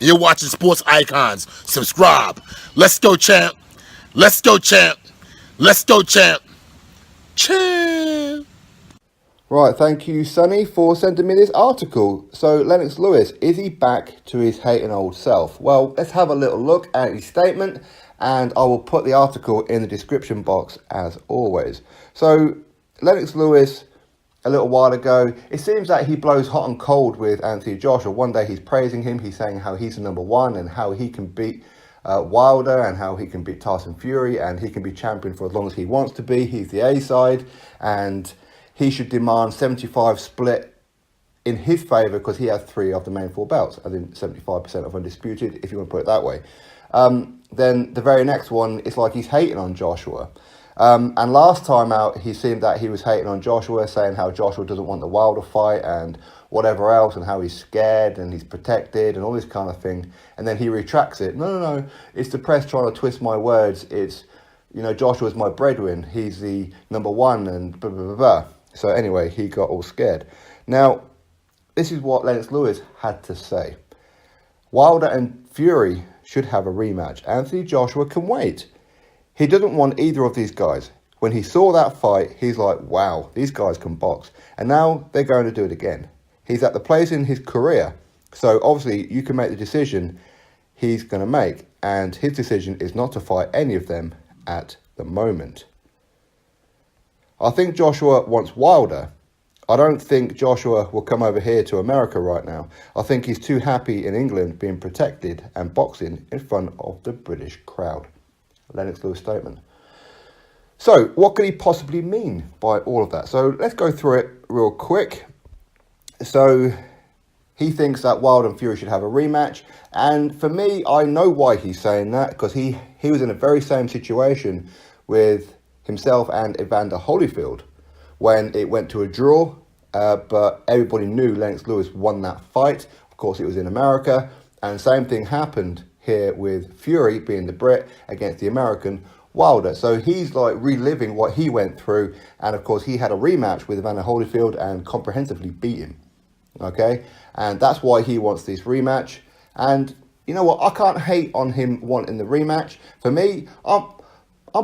You're watching Sports Icons. Subscribe. Let's go, champ. Let's go, champ. Let's go, champ. Champ. Right, thank you, Sonny, for sending me this article. So, Lennox Lewis, is he back to his hating old self? Well, let's have a little look at his statement, and I will put the article in the description box as always. So, Lennox Lewis, a little while ago, it seems that he blows hot and cold with Anthony Joshua. One day he's praising him, he's saying how he's the number one and how he can beat Wilder and how he can beat Tyson Fury and he can be champion for as long as he wants to be. He's the A side and he should demand 75 split in his favour because he has 3 of the main 4 belts. I think 75% of undisputed, if you want to put it that way. Then the very next one, it's like he's hating on Joshua. And last time out, he seemed that he was hating on Joshua, saying how Joshua doesn't want the Wilder fight and whatever else, and how he's scared and he's protected and all this kind of thing. And then he retracts it. No, it's the press trying to twist my words. It's, Joshua's my breadwinner. He's the number one and blah, blah, blah, blah. So anyway, he got all scared. Now, this is what Lennox Lewis had to say. Wilder and Fury should have a rematch. Anthony Joshua can wait. He doesn't want either of these guys. When he saw that fight, he's like, wow, these guys can box. And now they're going to do it again. He's at the place in his career. So obviously you can make the decision he's going to make. And his decision is not to fight any of them at the moment. I think Joshua wants Wilder. I don't think Joshua will come over here to America right now. I think he's too happy in England being protected and boxing in front of the British crowd. Lennox Lewis statement. So, what could he possibly mean by all of that? So, let's go through it real quick. So, he thinks that Wilder and Fury should have a rematch. And for me, I know why he's saying that. Because he was in the very same situation with himself and Evander Holyfield when it went to a draw. But everybody knew Lennox Lewis won that fight. Of course, it was in America. And same thing happened here with Fury being the Brit against the American Wilder. So he's like reliving what he went through. And of course, he had a rematch with Evander Holyfield and comprehensively beat him. Okay? And that's why he wants this rematch. And you know what? I can't hate on him wanting the rematch. For me, I'm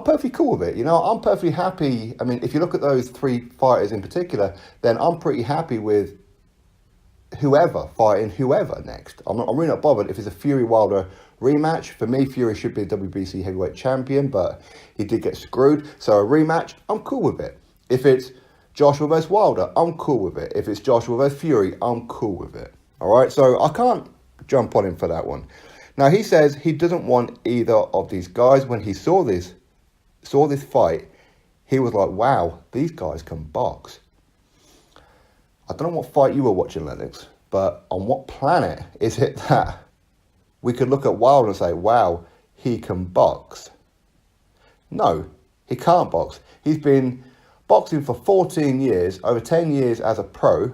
perfectly cool with it. I'm perfectly happy. I mean, if you look at those 3 fighters in particular, then I'm pretty happy with whoever fighting whoever next. I'm really not bothered if it's a Fury Wilder rematch. For me, Fury should be the WBC heavyweight champion, but he did get screwed. So a rematch, I'm cool with it. If it's Joshua versus Wilder, I'm cool with it. If it's Joshua versus Fury, I'm cool with it. All right, so I can't jump on him for that one. Now, he says he doesn't want either of these guys. When he saw this fight, he was like, wow, these guys can box. I don't know what fight you were watching, Lennox, but on what planet is it that we could look at Wilder and say, wow, he can box? No, he can't box. He's been boxing for 14 years, over 10 years as a pro,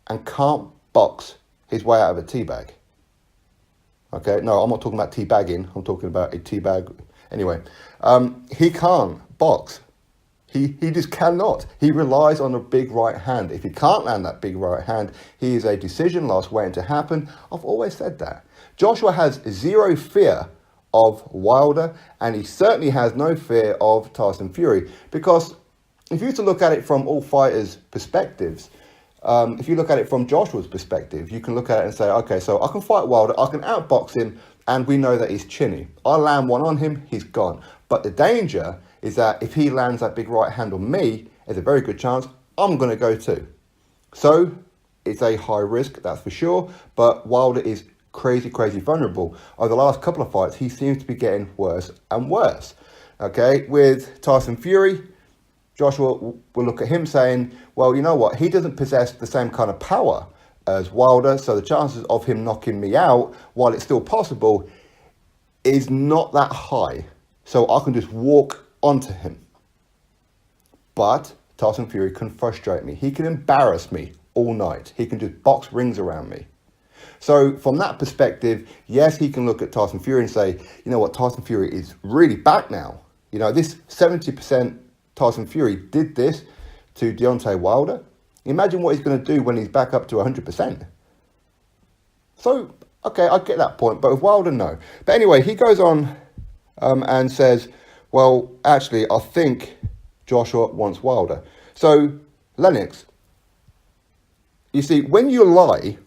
and can't box his way out of a teabag. Okay, no, I'm not talking about teabagging. I'm talking about a teabag. Anyway, he can't box. He just cannot. He relies on a big right hand. If he can't land that big right hand, he is a decision loss waiting to happen. I've always said that. Joshua has zero fear of Wilder, and he certainly has no fear of Tyson Fury. Because if you were to look at it from all fighters' perspectives, if you look at it from Joshua's perspective, you can look at it and say, okay, so I can fight Wilder, I can outbox him, and we know that he's chinny. I land one on him, he's gone. But the danger is that if he lands that big right hand on me, there's a very good chance I'm going to go too. So it's a high risk, that's for sure. But Wilder is crazy vulnerable. Over the last couple of fights, he seems to be getting worse and worse. Okay, with Tyson Fury, Joshua will look at him saying, well, you know what? He doesn't possess the same kind of power as Wilder. So the chances of him knocking me out, while it's still possible, is not that high. So I can just walk onto him. But Tyson Fury can frustrate me. He can embarrass me all night. He can just box rings around me. So from that perspective, yes, he can look at Tyson Fury and say, you know what, Tyson Fury is really back now. This 70% Tyson Fury did this to Deontay Wilder. Imagine what he's going to do when he's back up to 100%. So, Okay, I get that point, but with Wilder, no. But anyway, he goes on and says, well, actually, I think Joshua wants Wilder. So, Lennox, you see, when you lie,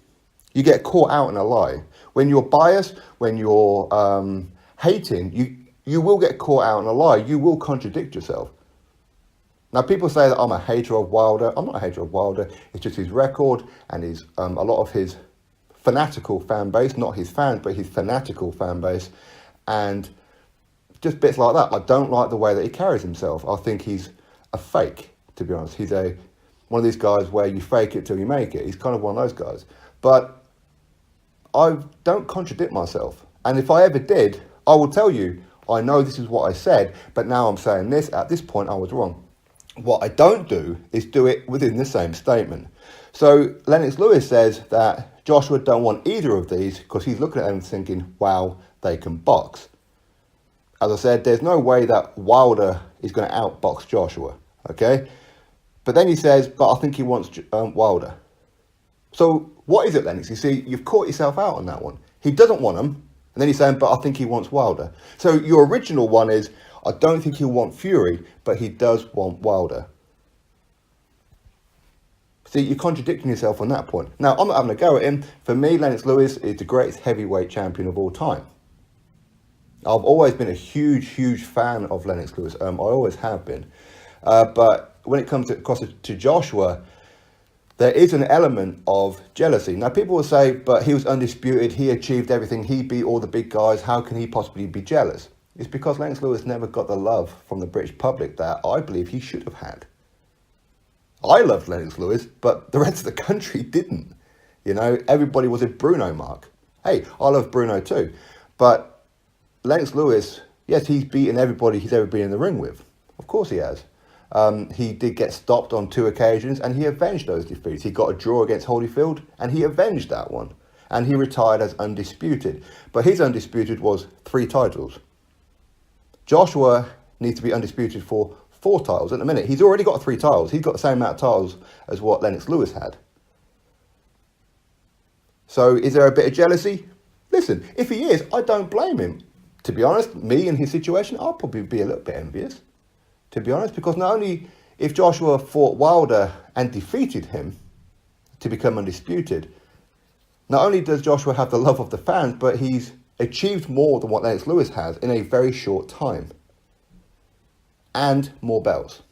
you get caught out in a lie. When you're biased, when you're hating, you will get caught out in a lie. You will contradict yourself. Now, people say that I'm a hater of Wilder. I'm not a hater of Wilder. It's just his record and his a lot of his fanatical fan base, not his fans, but his fanatical fan base, and just bits like that. I don't like the way that he carries himself. I think he's a fake, to be honest. He's one of these guys where you fake it till you make it. He's kind of one of those guys. But I don't contradict myself. And if I ever did, I will tell you, I know this is what I said, but now I'm saying this. At this point, I was wrong. What I don't do is do it within the same statement. So Lennox Lewis says that Joshua don't want either of these because he's looking at them and thinking, wow, they can box. As I said, there's no way that Wilder is going to outbox Joshua, okay? But then he says, but I think he wants Wilder. So what is it, Lennox? You see, you've caught yourself out on that one. He doesn't want him, and then he's saying, but I think he wants Wilder. So your original one is, I don't think he'll want Fury, but he does want Wilder. See, you're contradicting yourself on that point. Now, I'm not having a go at him. For me, Lennox Lewis is the greatest heavyweight champion of all time. I've always been a huge, huge fan of Lennox Lewis. I always have been. But when it comes to Joshua, there is an element of jealousy. Now, people will say, but he was undisputed. He achieved everything. He beat all the big guys. How can he possibly be jealous? It's because Lennox Lewis never got the love from the British public that I believe he should have had. I loved Lennox Lewis, but the rest of the country didn't. You know, everybody was a Bruno mark. Hey, I love Bruno too. But Lennox Lewis, yes, he's beaten everybody he's ever been in the ring with. Of course he has. He did get stopped on 2 occasions, and he avenged those defeats. He got a draw against Holyfield, and he avenged that one. And he retired as undisputed. But his undisputed was 3 titles. Joshua needs to be undisputed for 4 titles. At the minute, he's already got 3 titles. He's got the same amount of titles as what Lennox Lewis had. So is there a bit of jealousy? Listen, if he is, I don't blame him. To be honest, me in his situation, I'll probably be a little bit envious. To be honest, because not only if Joshua fought Wilder and defeated him to become undisputed, not only does Joshua have the love of the fans, but he's achieved more than what Lennox Lewis has in a very short time. And more belts.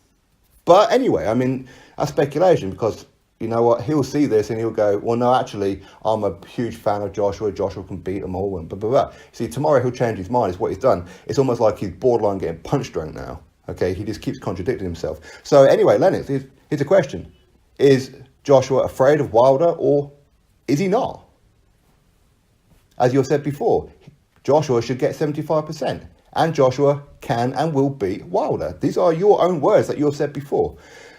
But anyway, I mean, that's speculation because, you know what, he'll see this and he'll go, well, no, actually, I'm a huge fan of Joshua. Joshua can beat them all and blah, blah, blah. See, tomorrow he'll change his mind. It's what he's done. It's almost like he's borderline getting punch drunk now. Okay, he just keeps contradicting himself. So anyway, Lennox, here's a question. Is Joshua afraid of Wilder or is he not? As you said before, Joshua should get 75%. And Joshua can and will beat Wilder. These are your own words that you have said before.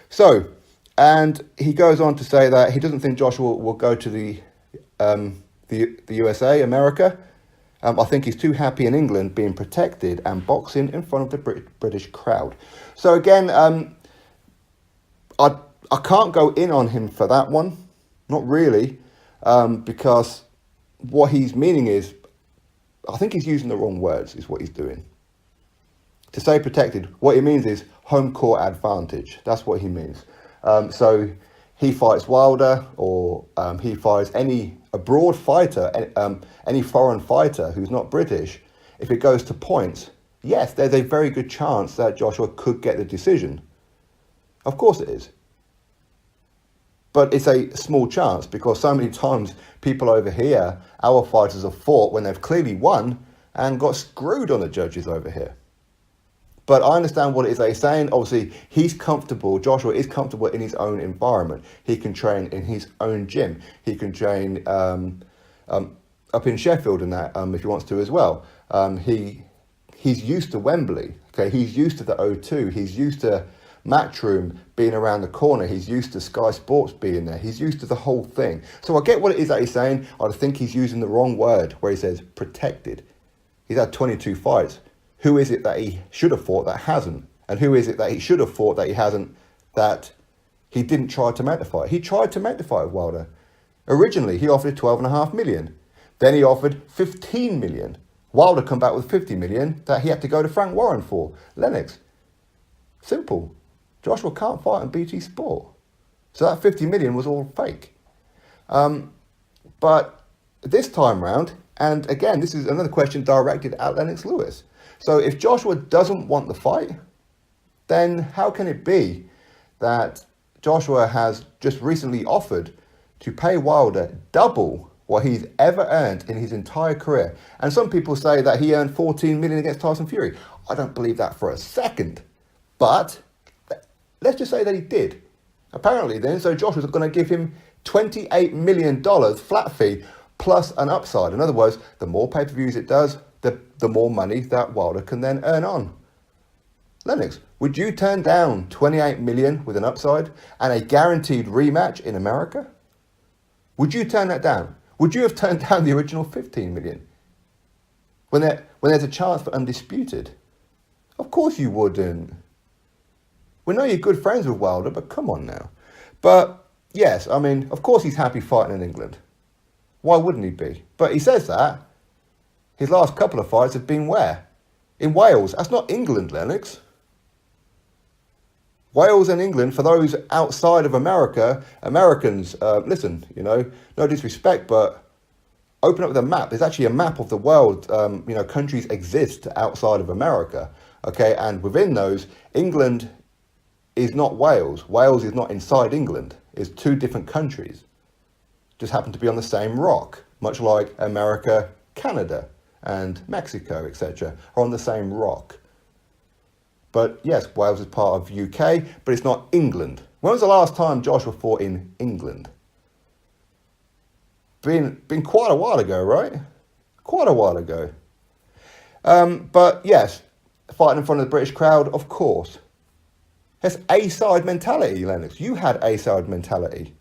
So, and he goes on to say that he doesn't think Joshua will go to the USA, America. I think he's too happy in England being protected and boxing in front of the British crowd. So again, I can't go in on him for that one. Not really, because what he's meaning is, I think he's using the wrong words, is what he's doing. To say protected, what he means is home court advantage. That's what he means. So he fights Wilder or he fights any abroad fighter, any foreign fighter who's not British. If it goes to points, yes, there's a very good chance that Joshua could get the decision. Of course it is. But it's a small chance because so many times people over here, our fighters have fought when they've clearly won and got screwed on the judges over here. But I understand what it is they're saying. Obviously, he's comfortable. Joshua is comfortable in his own environment. He can train in his own gym. He can train up in Sheffield and that if he wants to as well. He's used to Wembley. Okay, he's used to the O2. He's used to Matchroom being around the corner. He's used to Sky Sports being there. He's used to the whole thing. So I get what it is that he's saying. I think he's using the wrong word where he says protected. He's had 22 fights. Who is it that he should have fought that hasn't? And who is it that he should have fought that he hasn't, that he didn't try to make the fight? He tried to make the fight with Wilder. Originally, he offered 12.5 million. Then he offered 15 million. Wilder come back with 50 million that he had to go to Frank Warren for. Lennox, simple. Joshua can't fight on BT Sport. So that 50 million was all fake. But this time round, and again, this is another question directed at Lennox Lewis. So if Joshua doesn't want the fight, then how can it be that Joshua has just recently offered to pay Wilder double what he's ever earned in his entire career? And some people say that he earned 14 million against Tyson Fury. I don't believe that for a second. But let's just say that he did. Apparently then, so Joshua's going to give him $28 million flat fee plus an upside. In other words, the more pay-per-views it does, the more money that Wilder can then earn on. Lennox, would you turn down 28 million with an upside and a guaranteed rematch in America? Would you turn that down? Would you have turned down the original 15 million? When there's a chance for undisputed? Of course you wouldn't. We know you're good friends with Wilder, but come on now. But yes, I mean, of course he's happy fighting in England. Why wouldn't he be? But he says that. His last couple of fights have been where? In Wales. That's not England, Lennox. Wales and England, for those outside of America, Americans, listen, you know, no disrespect, but open up the map. There's actually a map of the world. You know, countries exist outside of America. Okay, and within those, England is not Wales. Wales is not inside England. It's two different countries. Just happen to be on the same rock, much like America, Canada, and Mexico, etc., are on the same rock. But yes, Wales is part of UK, but it's not England. When was the last time Joshua fought in England? Been quite a while ago, right? Quite a while ago. But yes, fighting in front of the British crowd, of course. That's A-side mentality, Lennox. You had A-side mentality.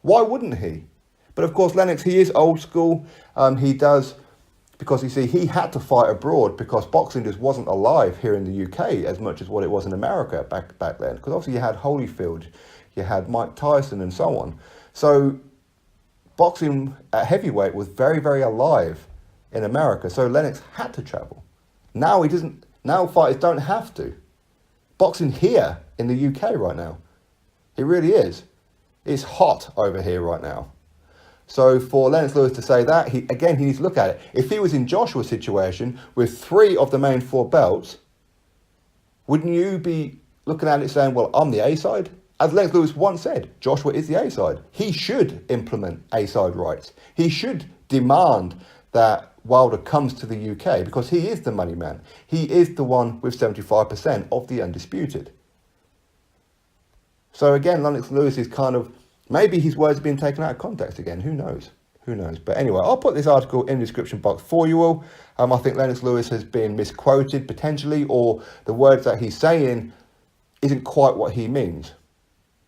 Why wouldn't he? But of course, Lennox, he is old school. He does, because you see, he had to fight abroad because boxing just wasn't alive here in the UK as much as what it was in America back then. Because obviously you had Holyfield, you had Mike Tyson and so on. So boxing at heavyweight was very, very alive in America. So Lennox had to travel. Now he doesn't. Now fighters don't have to. Boxing here in the UK right now, it really is. It's hot over here right now. So for Lennox Lewis to say that, he needs to look at it. If he was in Joshua's situation with 3 of the main 4 belts, wouldn't you be looking at it saying, well, I'm the A-side? As Lennox Lewis once said, Joshua is the A-side. He should implement A-side rights. He should demand that Wilder comes to the UK because he is the money man. He is the one with 75% of the undisputed. So again, Lennox Lewis is kind of, maybe his words have been taken out of context again. Who knows? Who knows? But anyway, I'll put this article in the description box for you all. I think Lennox Lewis has been misquoted potentially, or the words that he's saying isn't quite what he means.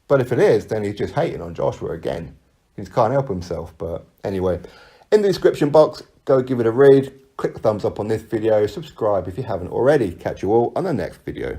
But if it is, then he's just hating on Joshua again. He just can't help himself. But anyway, in the description box, go give it a read. Click the thumbs up on this video. Subscribe if you haven't already. Catch you all on the next video.